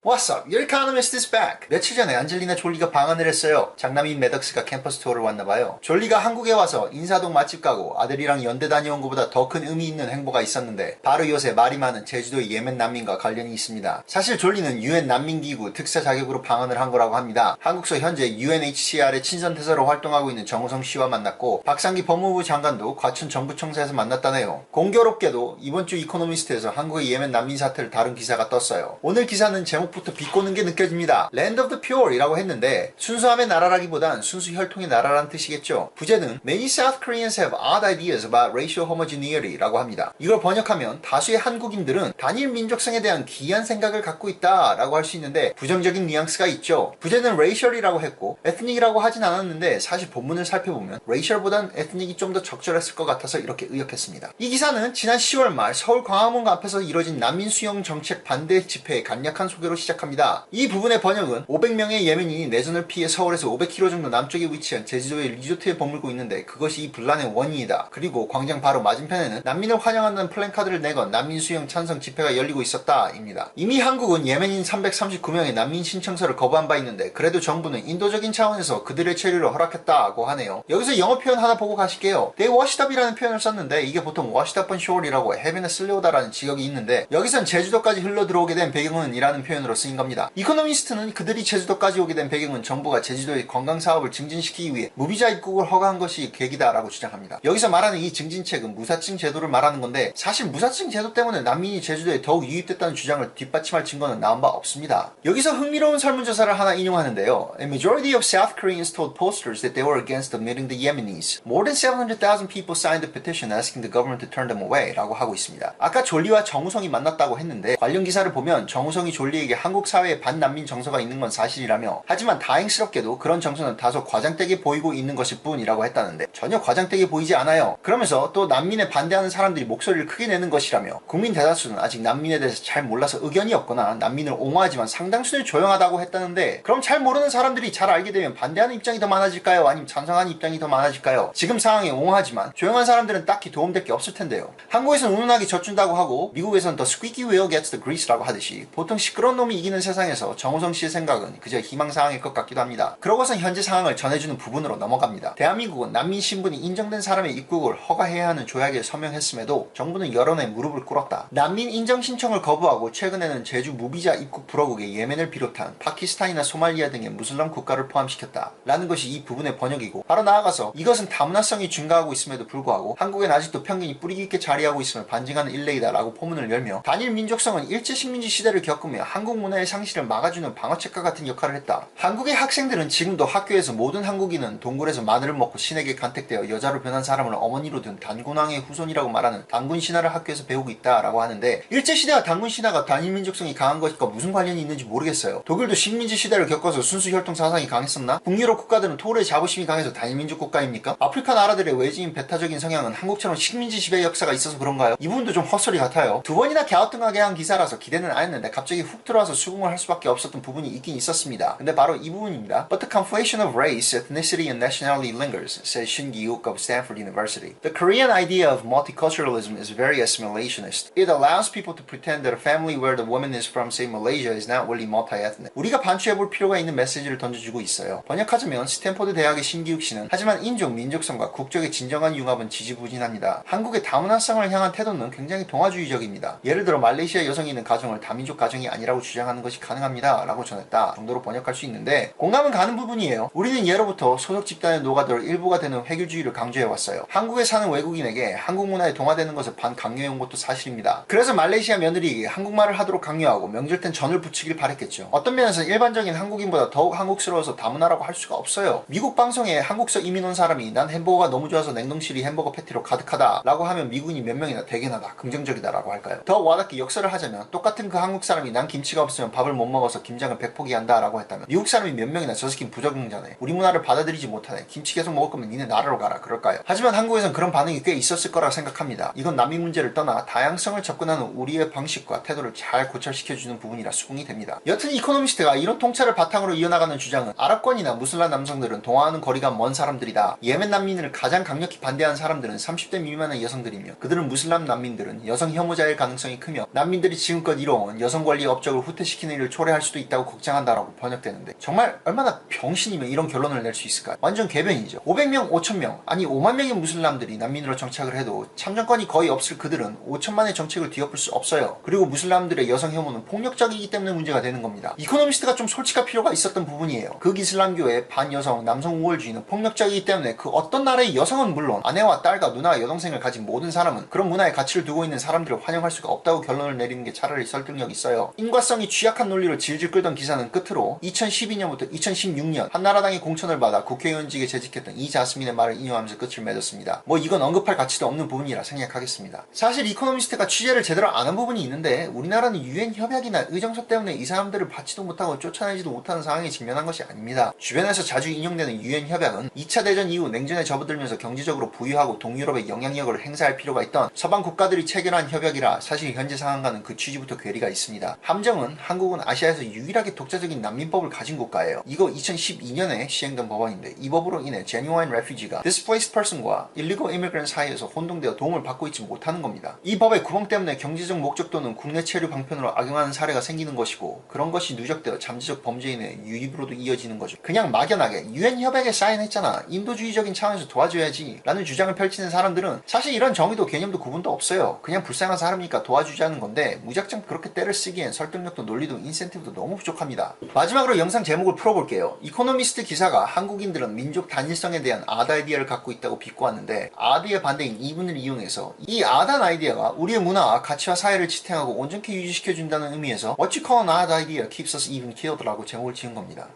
What's up? Your economist is back. 며칠 전에 안젤리나 졸리가 방한을 했어요. 장남인 매덕스가 캠퍼스 투어를 왔나봐요. 졸리가 한국에 와서 인사동 맛집 가고 아들이랑 연대 다녀온 것보다 더 큰 의미 있는 행보가 있었는데 바로 요새 말이 많은 제주도의 예멘 난민과 관련이 있습니다. 사실 졸리는 UN 난민기구 특사 자격으로 방한을 한 거라고 합니다. 한국서 현재 UNHCR의 친선대사로 활동하고 있는 정우성 씨와 만났고 박상기 법무부 장관도 과천 정부청사에서 만났다네요. 공교롭게도 이번 주 이코노미스트에서 한국의 예멘 난민 사태를 다룬 기사가 떴어요. 오늘 기사는 제목부터 비꼬는 게 느껴집니다. Land of the Pure 이라고 했는데 순수함의 나라라기보단 순수 혈통의 나라라는 뜻이겠죠. 부제는 Many South Koreans have odd ideas about racial homogeneity 라고 합니다. 이걸 번역하면 다수의 한국인들은 단일 민족성에 대한 기이한 생각을 갖고 있다 라고 할 수 있는데 부정적인 뉘앙스가 있죠. 부제는 racial이라고 했고 ethnic이라고 하진 않았는데 사실 본문을 살펴보면 racial보단 ethnic이 좀 더 적절했을 것 같아서 이렇게 의역했습니다. 이 기사는 지난 10월 말 서울 광화문 앞에서 이뤄진 난민 수용 정책 반대 집회의 간략한 소개로 시작합니다. 이 부분의 번역은 500명의 예멘인이 내전을 피해 서울에서 500km 정도 남쪽에 위치한 제주도의 리조트에 머물고 있는데 그것이 이 분란의 원인이다. 그리고 광장 바로 맞은편에는 난민을 환영한다는 플랜카드를 내건 난민 수용 찬성 집회가 열리고 있었다 입니다. 이미 한국은 예멘인 339명의 난민 신청서를 거부한 바 있는데 그래도 정부는 인도적인 차원에서 그들의 체류를 허락했다고 하네요. 여기서 영어 표현 하나 보고 가실게요. They washed up이라는 표현을 썼는데 이게 보통 washed up on shore이라고 해변에 쓸려오다라는 지역이 있는데 여기선 제주도까지 흘러 들어오게 된 배경은 이라는 표현으로 쓰인 겁니다. 이코노미스트는 그들이 제주도까지 오게 된 배경은 정부가 제주도의 관광사업을 증진시키기 위해 무비자 입국을 허가한 것이 계기다라고 주장합니다. 여기서 말하는 이 증진책은 무사증 제도를 말하는 건데 사실 무사증 제도 때문에 난민이 제주도에 더욱 유입됐다는 주장을 뒷받침할 증거는 나온 바 없습니다. 여기서 흥미로운 설문조사를 하나 인용하는데요. A majority of South Koreans told posters that they were against admitting the Yemenis. More than 700,000 people signed a petition asking the government to turn them away 라고 하고 있습니다. 아까 졸리와 정우성이 만났다고 했는데 관련 기사를 보면 정우성이 졸리에게 한국 사회에 반난민 정서가 있는 건 사실이라며 하지만 다행스럽게도 그런 정서는 다소 과장되게 보이고 있는 것일 뿐이라고 했다는데 전혀 과장되게 보이지 않아요. 그러면서 또 난민에 반대하는 사람들이 목소리를 크게 내는 것이라며 국민 대다수는 아직 난민에 대해서 잘 몰라서 의견이 없거나 난민을 옹호하지만 상당수는 조용하다고 했다는데 그럼 잘 모르는 사람들이 잘 알게 되면 반대하는 입장이 더 많아질까요? 아니면 찬성하는 입장이 더 많아질까요? 지금 상황에 옹호하지만 조용한 사람들은 딱히 도움될 게 없을 텐데요. 한국에서는 운운하게 젖준다고 하고 미국에서는 the squeaky wheel gets the grease라고 하듯이 보통 시끄러운 놈이 이기는 세상에서 정우성 씨의 생각은 그저 희망사항일 것 같기도 합니다. 그러고선 현재 상황을 전해주는 부분으로 넘어갑니다. 대한민국은 난민 신분이 인정된 사람의 입국을 허가해야 하는 조약에 서명했음에도 정부는 여론에 무릎을 꿇었다. 난민 인정 신청을 거부하고 최근에는 제주 무비자 입국 불허국에 예멘을 비롯한 파키스탄이나 소말리아 등의 무슬람 국가를 포함시켰다. 라는 것이 이 부분의 번역이고 바로 나아가서 이것은 다문화성이 증가하고 있음에도 불구하고 한국엔 아직도 편견이 뿌리 깊게 자리하고 있음을 반증하는 일례이다 라고 포문을 열며 단일 민족성은 일제 식민지 시대를 겪으며 한국 문화의 상실을 막아주는 방어책과 같은 역할을 했다. 한국의 학생들은 지금도 학교에서 모든 한국인은 동굴에서 마늘을 먹고 신에게 간택되어 여자로 변한 사람을 어머니로 둔 단군왕의 후손이라고 말하는 단군 신화를 학교에서 배우고 있다라고 하는데 일제시대와 단군 신화가 단일 민족성이 강한 것과 무슨 관련이 있는지 모르겠어요. 독일도 식민지 시대를 겪어서 순수 혈통 사상이 강했었나? 북유럽 국가들은 토르의 자부심이 강해서 단일 민족 국가입니까? 아프리카 나라들의 외지인 배타적인 성향은 한국처럼 식민지 지배 역사가 있어서 그런가요? 이 부분도 좀 헛소리 같아요. 두 번이나 갸우뚱하게 한 기사라서 기대는 안 했는데 갑자기 훅 들어와서 수긍을 할 수밖에 없었던 부분이 있긴 있었습니다. 근데 바로 이 부분입니다. But the conflation of race, ethnicity, and nationality lingers, says Shin Gi-wook of Stanford University. The Korean idea of multiculturalism is very assimilationist. It allows people to pretend that a family where the woman is from, say, Malaysia is not really multi-ethnic. 우리가 반추해볼 필요가 있는 메시지를 던져주고 있어요. 번역하자면 스탠포드 대학의 신기욱 씨는 하지만 인종, 민족성과 국적의 진정한 융합은 지지부진합니다. 한국의 다문화성을 향한 태도는 굉장히 동아주의적입니다. 예를 들어 말레이시아 여성이 있는 가정을 다민족 가정이 아니라고 주장하는 것이 가능합니다. 라고 전했다 정도로 번역할 수 있는데 공감은 가는 부분이에요. 우리는 예로부터 소속 집단의 노가들 일부가 되는 획일주의를 강조해왔어요. 한국에 사는 외국인에게 한국 문화에 동화되는 것을 반강요해온 것도 사실입니다. 그래서 말레이시아 며느리에게 한국말을 하도록 강요하고 명절 땐 전을 부치길 바랬겠죠. 어떤 면에서는 일반적인 한국인보다 더욱 한국스러워서 다문화라고 할 수가 없어요. 미국 방송에 한국서 이민 온 사람이 난 햄버거가 너무 좋아서 냉동실이 햄버거 패티로 가득하다 라고 하면 미군이 몇 명이나 대견하다 긍정적이다 라고 할까요? 더 와닿게 역설을 하자면 똑같은 그 한국 사람이 난 김치가 없으면 밥을 못 먹어서 김장을 백포기한다 라고 했다면 미국 사람이 몇 명이나 저 새끼는 부적응자네 우리 문화를 받아들이지 못하네 김치 계속 먹을 거면 니네 나라로 가라 그럴까요? 하지만 한국에선 그런 반응이 꽤 있었을 거라 생각합니다. 이건 난민 문제를 떠나 다양성을 접근하는 우리의 방식과 태도를 잘 고찰시켜주는 부분이라 수긍이 됩니다. 여튼 이코노미스트가 이런 통찰을 바탕으로 이어나가는 주장은 아랍권이나 무슬람 남성들은 동화하는 거리가 먼 사람들이다. 예멘 난민을 가장 강력히 반대하는 사람들은 30대 미만의 여성들이며 그들은 무슬람 난민들은 여성 혐오자일 가능성이 크며 난민들이 지금껏 이뤄온 여성 권리 업적을 후퇴시키는 일을 초래할 수도 있다고 걱정한다라고 번역되는데 정말 얼마나 병신이면 이런 결론을 낼 수 있을까요? 완전 궤변이죠. 500명, 5,000명, 아니 5만 명의 무슬람들이 난민으로 정착을 해도 참정권이 거의 없을 그들은 5천만의 정책을 뒤엎을 수 없어요. 그리고 무슬람들의 여성 혐오는 폭력적이기 때문에 문제가 되는 겁니다. 이코노미스트가 좀 솔직할 필요가 있었던 부분이에요. 극이슬람교의 반여성, 남성 우월주의는 폭력적이기 때문에 그 어떤 나라의 여성은 물론 아내와 딸과 누나와 여동생을 가진 모든 사람은 그런 문화의 가치를 두고 있는 사람들을 환영할 수가 없다고 결론을 내리는 게 차라리 설득력이 있어요. 인과성이 취약한 논리로 질질 끌던 기사는 끝으로 2012년부터 2016년 한나라당의 공천을 받아 국회의원직에 재직했던 이자스민의 말을 인용하면서 끝을 맺었습니다. 뭐 이건 언급할 가치도 없는 부분이라 생략하겠습니다. 사실 이코노미스트가 취재를 제대로 안 한 부분이 있는데 우리나라는 유엔 협약이나 의정서 때문에 이 사람들을 받지도 못하고 쫓아내지도 못하는 상황에 직면한 것이 아닙니다. 주변에서 자주 인용되는 유엔 협약은 2차 대전 이후 냉전에 접어들면서 경제적으로 부유하고 동유럽의 영향력을 행사할 필요가 있던 서방 국가들이 체결한 협약이라 사실 현재 상황과는 그 취지부터 괴리가 있습니다. 함정은 한국은 아시아에서 유일하게 독자적인 난민법을 가진 국가예요. 이거 2012년에 시행된 법안인데 이 법으로 인해 genuine refugee가 displaced person과 illegal immigrant 사이에서 혼동되어 도움을 받고 있지 못하는 겁니다. 이 법의 구멍 때문에 경제적 목적 또는 국내 체류 방편으로 악용하는 사례가 생기는 것이고 그런 것이 누적되어 잠재적 범죄인의 유입으로도 이어지는 거죠. 그냥 막연하게 유엔 협약에 사인했잖아, 인도주의적인 차원에서 도와줘야지 라는 주장을 펼치는 사람들은 사실 이런 정의도 개념도 구분도 없어요. 그냥 불쌍한 사람이니까 도와주자는 건데 무작정 그렇게 때를 쓰기엔 설득력도 논리도 인센티브도 너무 부족합니다. 마지막으로 영상 제목을 풀어볼게요. 이코노미스트 기사가 한국인들은 민족 단일성에 대한 아드 아이디어를 갖고 있다고 비꼬았는데 아드의 반대인 이분을 이용해서 이 아단 아이디어가 우리의 문화와 가치와 사회를 지탱하고 온전히 유지시켜준다는 의미에서 What you call an odd idea keeps us even killed라고 제목을 지은 겁니다.